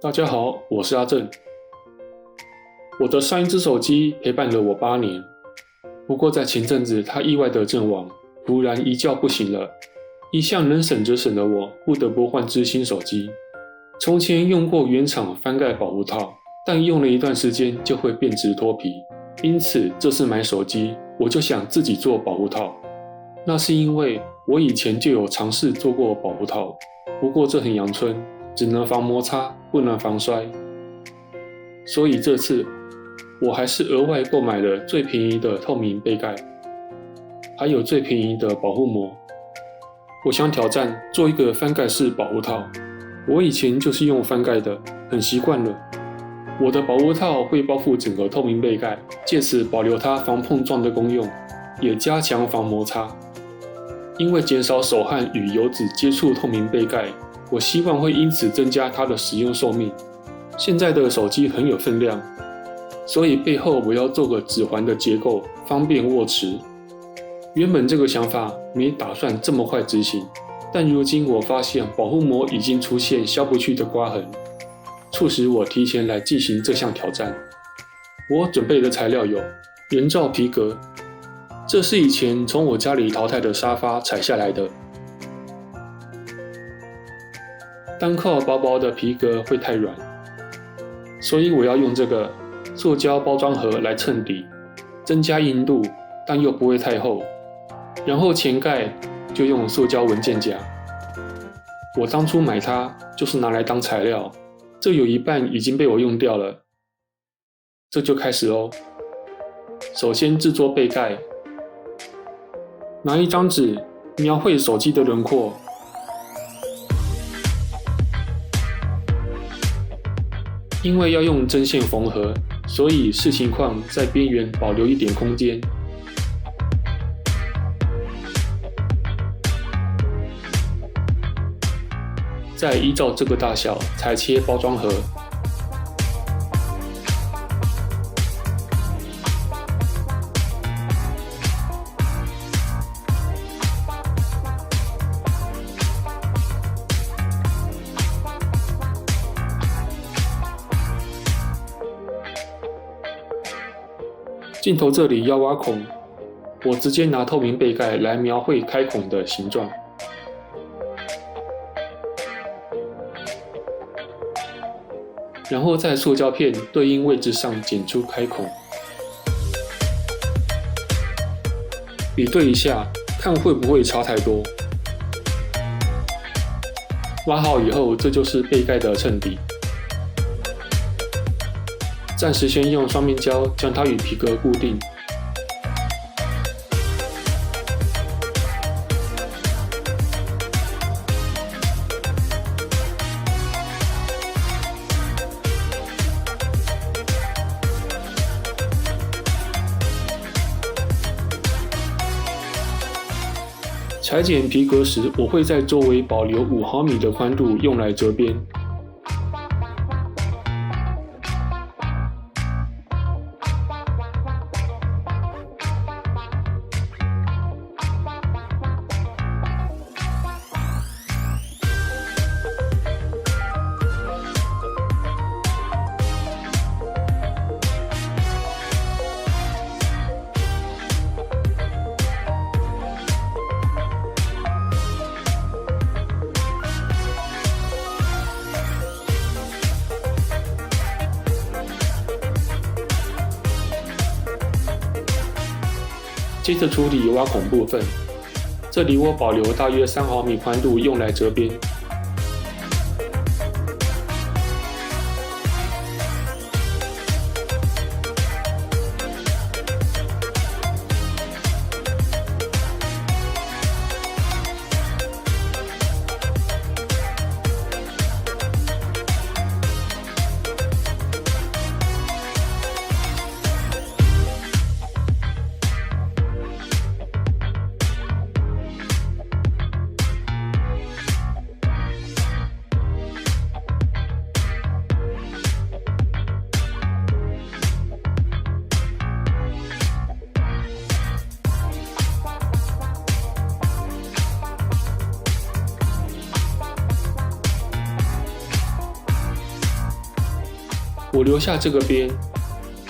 大家好，我是阿正。我的上一只手机陪伴了我8年，不过在前阵子它意外的阵亡，突然一觉不醒了。一向能省则省的我，不得不换只新手机。从前用过原厂翻盖保护套，但用了一段时间就会变质脱皮，因此这次买手机我就想自己做保护套。那是因为我以前就有尝试做过保护套，不过这很阳春，只能防摩擦，不能防摔。所以这次我还是额外购买了最便宜的透明杯盖，还有最便宜的保护膜。我想挑战做一个翻盖式保护套，我以前就是用翻盖的，很习惯了。我的保护套会包覆整个透明杯盖，借此保留它防碰撞的功用，也加强防摩擦。因为减少手汗与油脂接触透明杯盖，我希望会因此增加它的使用寿命。现在的手机很有分量，所以背后我要做个指环的结构，方便握持。原本这个想法没打算这么快执行，但如今我发现保护膜已经出现消不去的刮痕，促使我提前来进行这项挑战。我准备的材料有人造皮革，这是以前从我家里淘汰的沙发裁下来的。单靠薄薄的皮革会太软，所以我要用这个塑胶包装盒来衬底，增加硬度，但又不会太厚。然后前盖就用塑胶文件夹，我当初买它就是拿来当材料，这有一半已经被我用掉了。这就开始咯。首先制作背盖，拿一张纸描绘手机的轮廓，因为要用针线缝合，所以视情况在边缘保留一点空间。再依照这个大小裁切包装盒。镜头这里要挖孔，我直接拿透明背盖来描绘开孔的形状。然后在塑胶片对应位置上剪出开孔，比对一下，看会不会差太多。挖好以后，这就是背盖的衬底。暂时先用双面胶将它与皮革固定。裁剪皮革时，我会在周围保留5毫米的宽度，用来折边。接着处理挖孔部分，这里我保留大约3毫米宽度，用来折边。我留下这个边，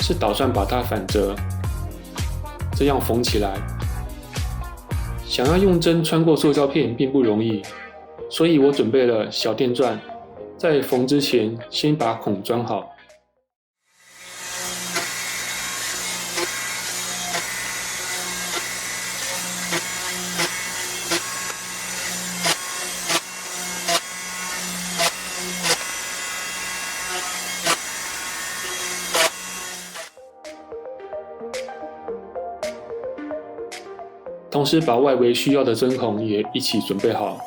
是打算把它反折，这样缝起来。想要用针穿过塑胶片并不容易，所以我准备了小电钻，在缝之前先把孔钻好。同时把外围需要的针孔也一起准备好。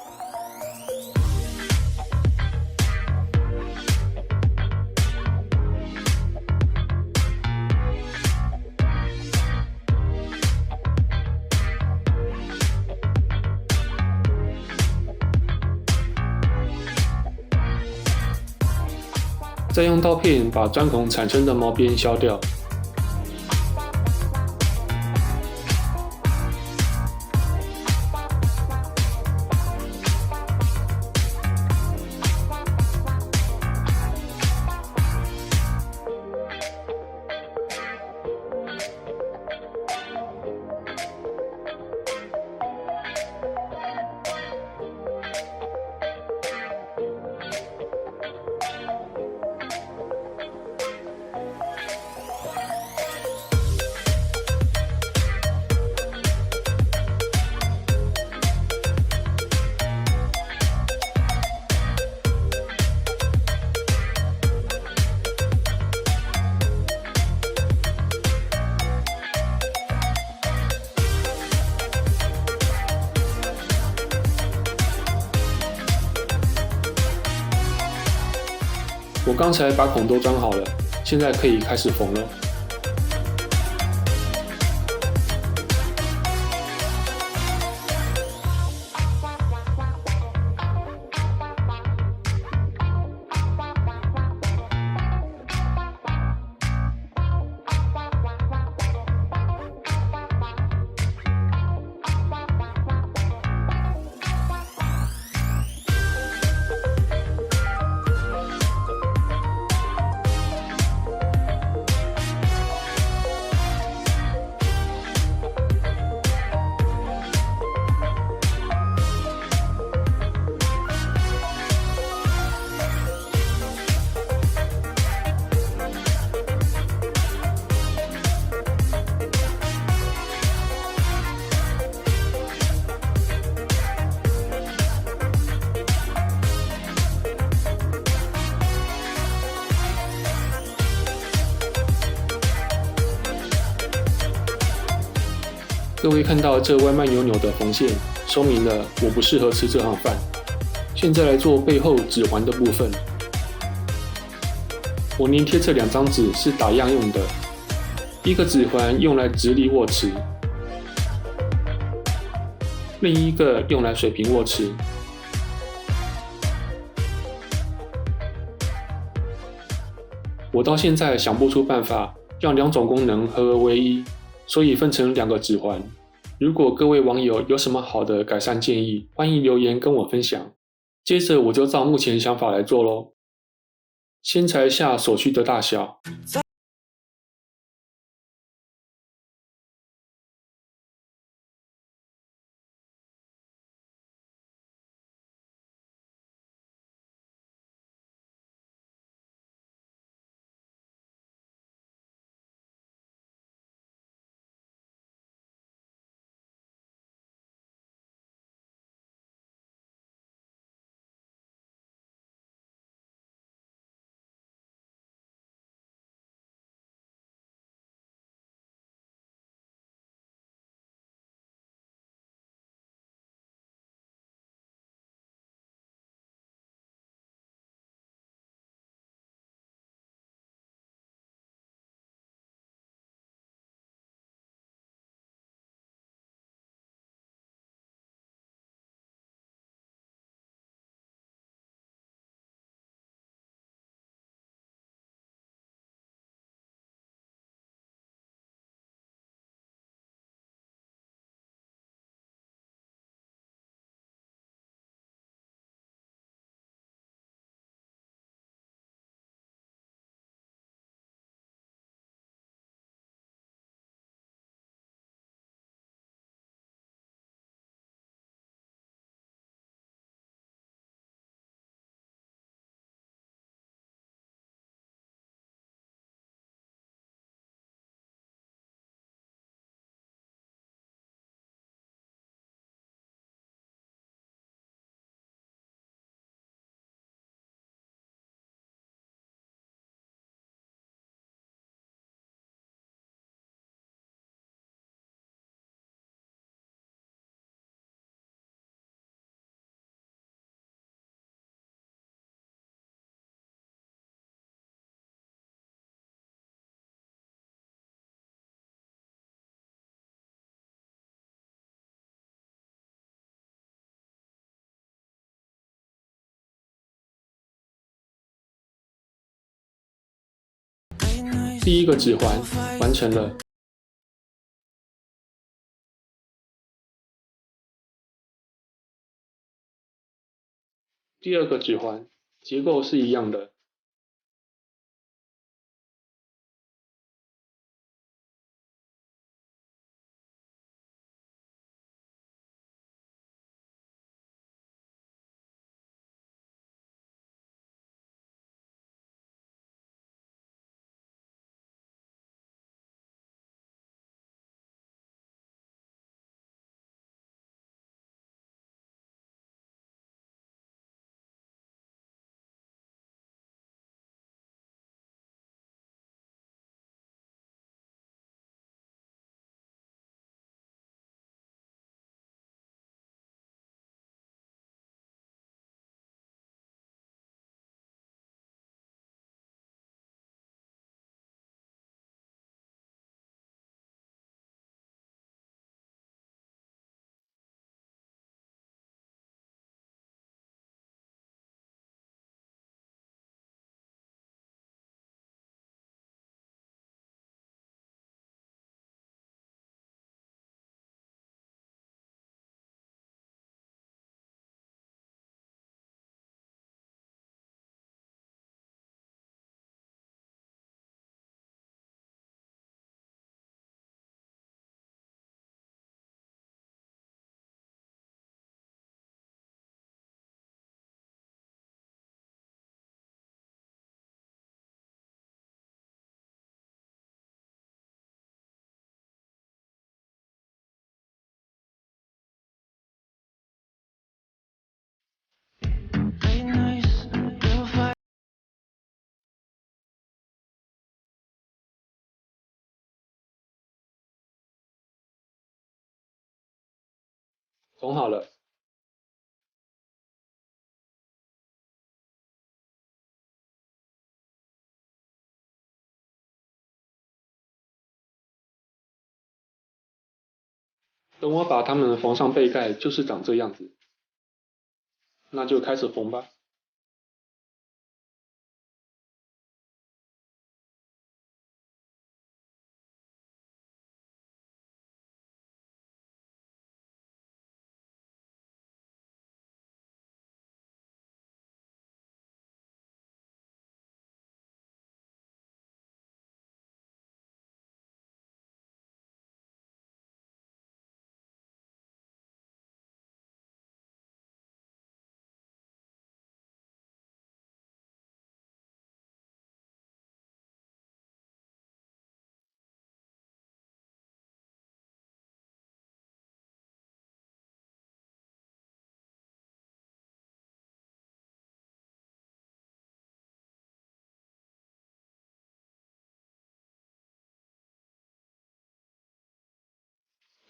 再用刀片把钻孔产生的毛边削掉。我刚才把孔都钻好了，现在可以开始缝了。各位看到这歪歪扭扭的缝线，说明了我不适合吃这行饭。现在来做背后指环的部分。我粘贴这2张纸是打样用的，一个指环用来直立握持，另一个用来水平握持。我到现在想不出办法让2种功能合而为一，所以分成2个指环。如果各位网友有什么好的改善建议，欢迎留言跟我分享。接着我就照目前想法来做咯。先裁下所需的大小。第一个指环完成了，第二个指环结构是一样的，缝好了。等我把它们缝上背盖，就是长这样子。那就开始缝吧。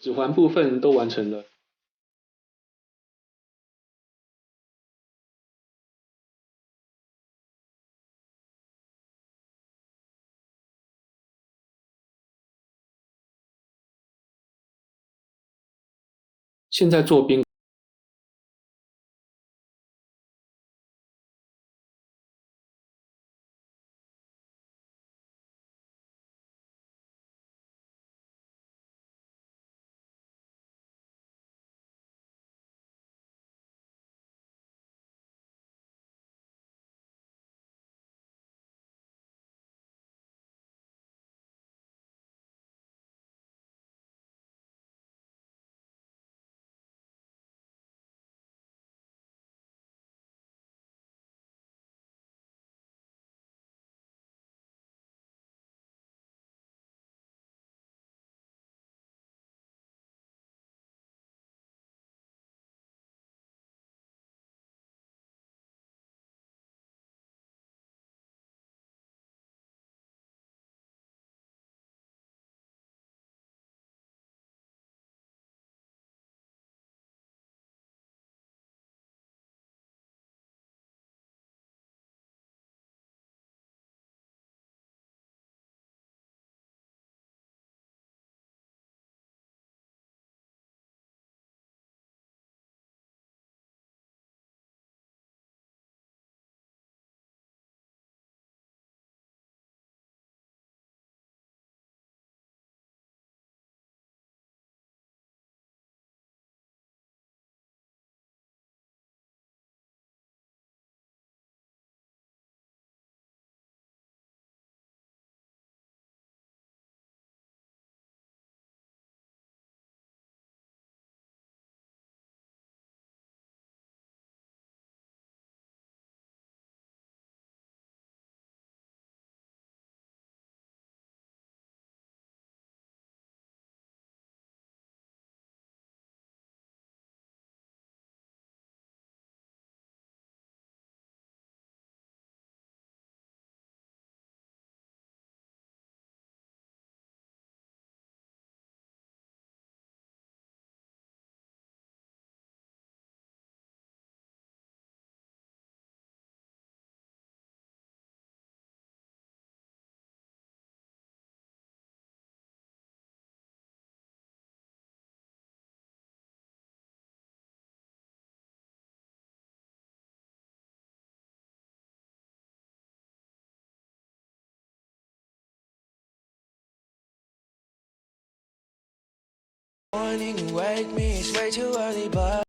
指环部分都完成了。现在做边 Morning, wake me, it's way too early, but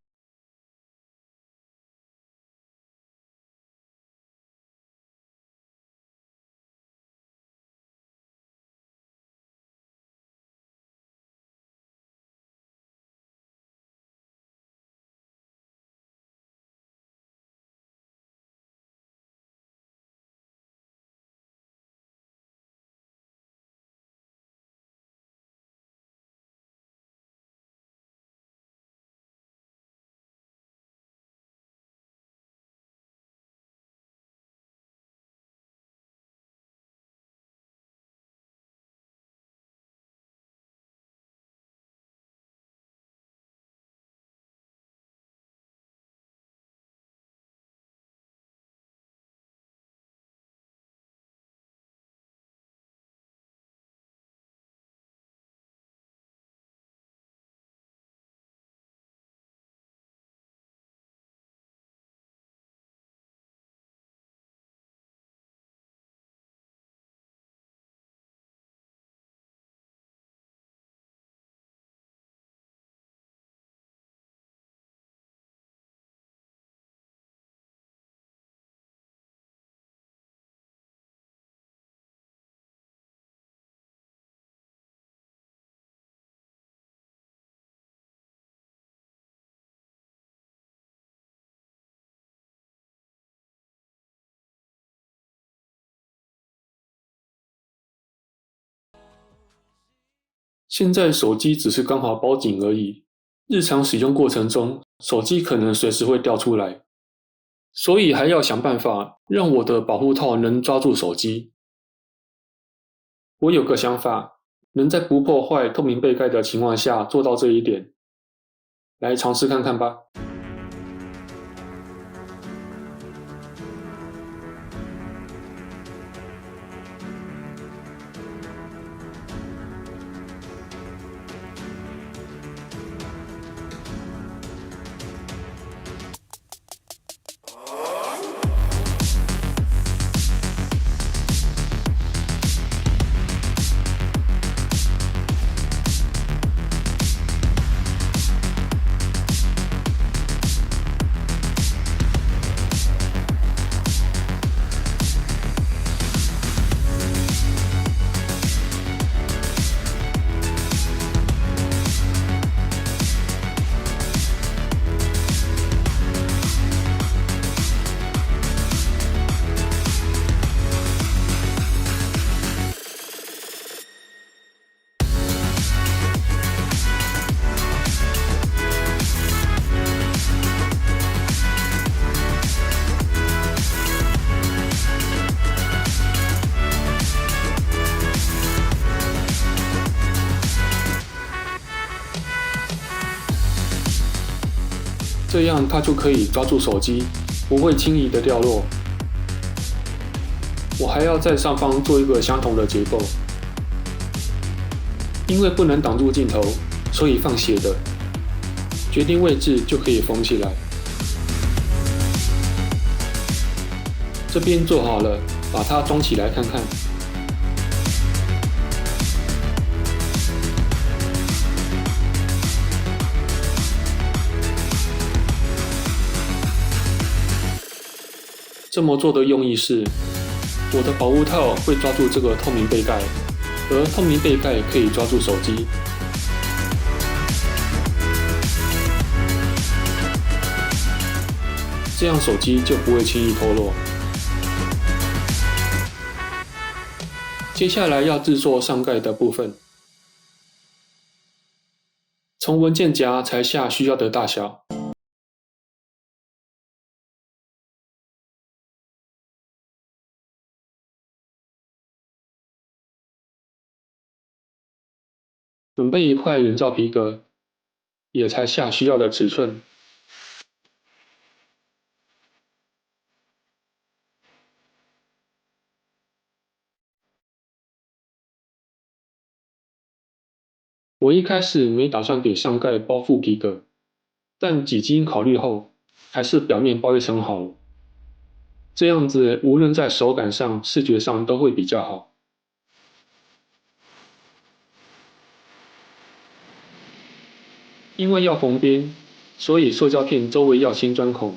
现在手机只是刚好报警而已，日常使用过程中，手机可能随时会掉出来，所以还要想办法让我的保护套能抓住手机。我有个想法，能在不破坏透明背盖的情况下做到这一点，来尝试看看吧。这样它就可以抓住手机，不会轻易的掉落。我还要在上方做一个相同的结构，因为不能挡住镜头，所以放斜的，决定位置就可以缝起来。这边做好了，把它装起来看看。这么做的用意是，我的保护套会抓住这个透明背盖，而透明背盖可以抓住手机。这样手机就不会轻易脱落。接下来要制作上盖的部分，从文件夹裁下需要的大小。准备一块人造皮革，也裁下需要的尺寸。我一开始没打算给上盖包覆皮革，但几经考虑后，还是表面包一层好了。这样子无论在手感上、视觉上都会比较好。因为要缝边，所以塑胶片周围要先钻孔。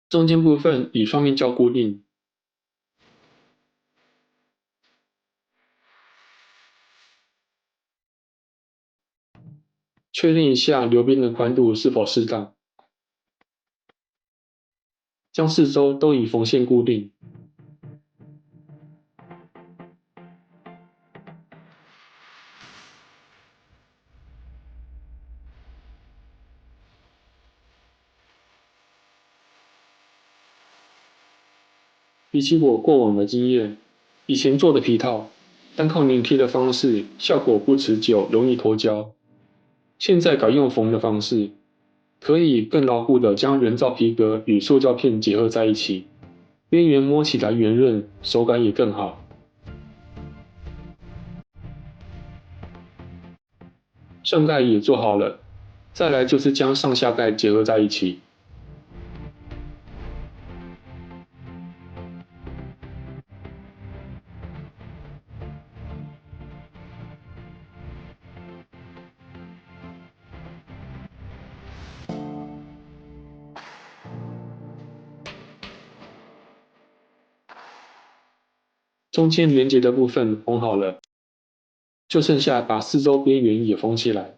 中间部分以双面胶固定，确认一下流边的宽度是否适当，将四周都以缝线固定。比起我过往的经验，以前做的皮套，单靠拧贴的方式效果不持久，容易脱胶。现在改用缝的方式，可以更牢固地将人造皮革与塑胶片结合在一起，边缘摸起来圆润，手感也更好。上盖也做好了，再来就是将上下盖结合在一起。中间连接的部分缝好了，就剩下把四周边缘也缝起来。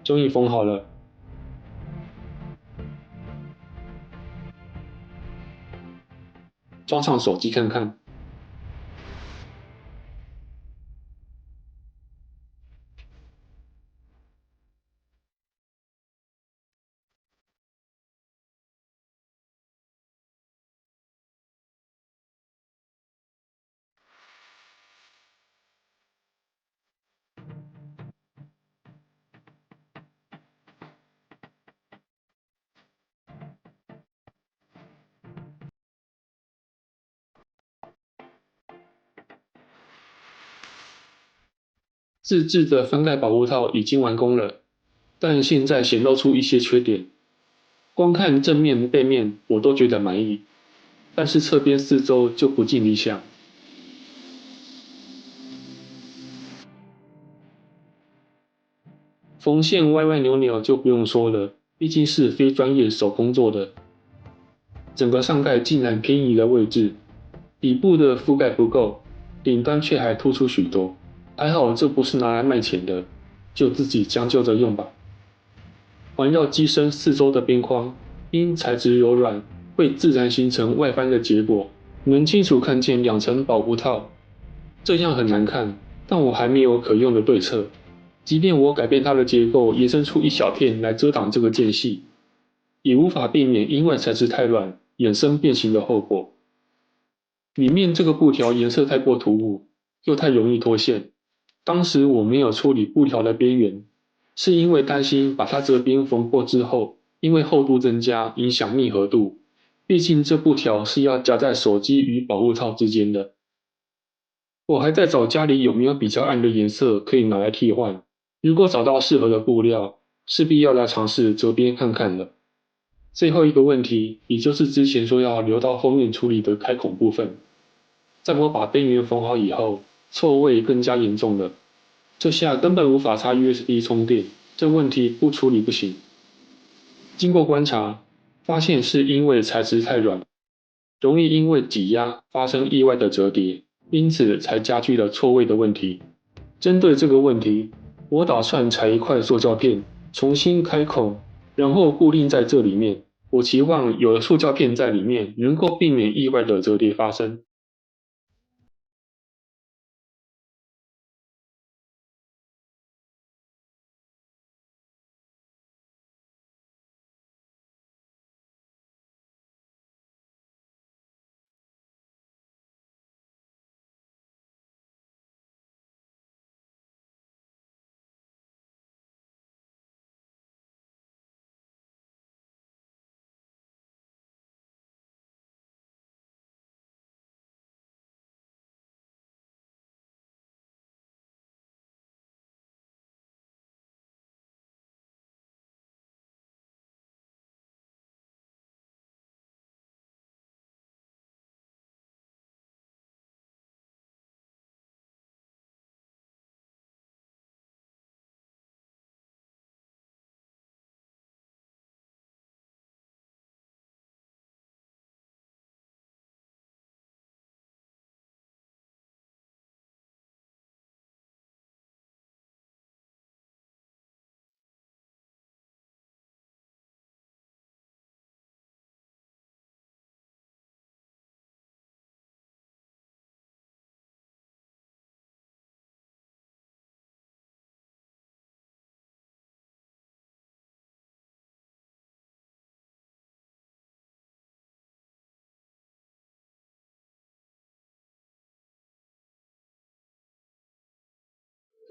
终于缝好了，装上手机看看。自制的翻盖保护套已经完工了，但现在显露出一些缺点。光看正面、背面我都觉得满意，但是侧边四周就不尽理想。缝线歪歪扭扭就不用说了，毕竟是非专业手工做的。整个上盖竟然偏移了位置，底部的覆盖不够，顶端却还突出许多。还好这不是拿来卖钱的，就自己将就着用吧。环绕机身四周的边框，因材质柔软，会自然形成外翻的结果，能清楚看见两层保护套。这样很难看，但我还没有可用的对策。即便我改变它的结构，延伸出一小片来遮挡这个间隙，也无法避免因外材质太软衍生变形的后果。里面这个布条颜色太过突兀，又太容易脱线。当时我没有处理布条的边缘，是因为担心把它这边缝过之后，因为厚度增加影响密合度，毕竟这布条是要夹在手机与保护套之间的。我还在找家里有没有比较暗的颜色可以拿来替换，如果找到适合的布料，势必要来尝试折边看看了。最后一个问题，也就是之前说要留到后面处理的开孔部分，在我把边缘缝好以后，错位更加严重了。这下根本无法插 USB 充电，这问题不处理不行。经过观察，发现是因为材质太软，容易因为挤压发生意外的折叠，因此才加剧了错位的问题。针对这个问题，我打算裁一块塑胶片，重新开孔，然后固定在这里面。我期望有了塑胶片在里面，能够避免意外的折叠发生。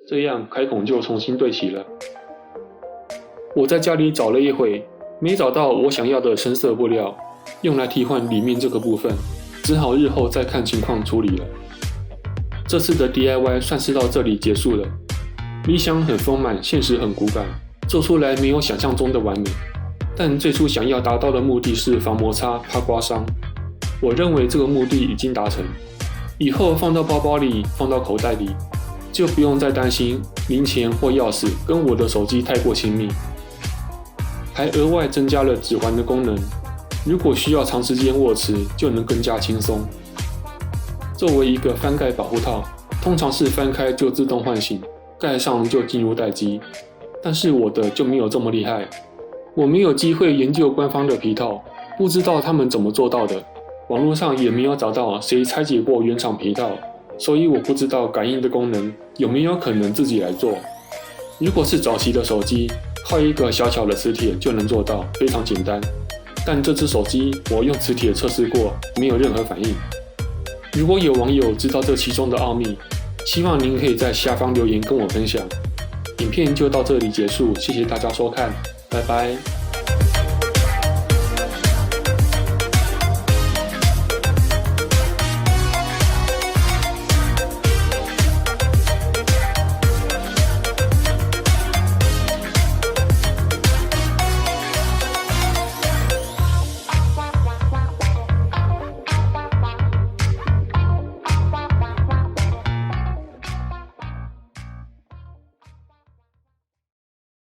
这样开孔就重新对齐了。我在家里找了一会，没找到我想要的深色布料，用来替换里面这个部分，只好日后再看情况处理了。这次的 DIY 算是到这里结束了。理想很丰满，现实很骨感，做出来没有想象中的完美。但最初想要达到的目的是防摩擦、怕刮伤，我认为这个目的已经达成。以后放到包包里，放到口袋里，就不用再担心零钱或钥匙跟我的手机太过亲密。还额外增加了指环的功能，如果需要长时间握持，就能更加轻松。作为一个翻盖保护套，通常是翻开就自动唤醒，盖上就进入待机。但是我的就没有这么厉害，我没有机会研究官方的皮套，不知道他们怎么做到的，网络上也没有找到谁拆解过原厂皮套，所以我不知道感应的功能有没有可能自己来做。如果是早期的手机，靠一个小巧的磁铁就能做到，非常简单。但这只手机我用磁铁测试过，没有任何反应。如果有网友知道这其中的奥秘，希望您可以在下方留言跟我分享。影片就到这里结束，谢谢大家收看，拜拜。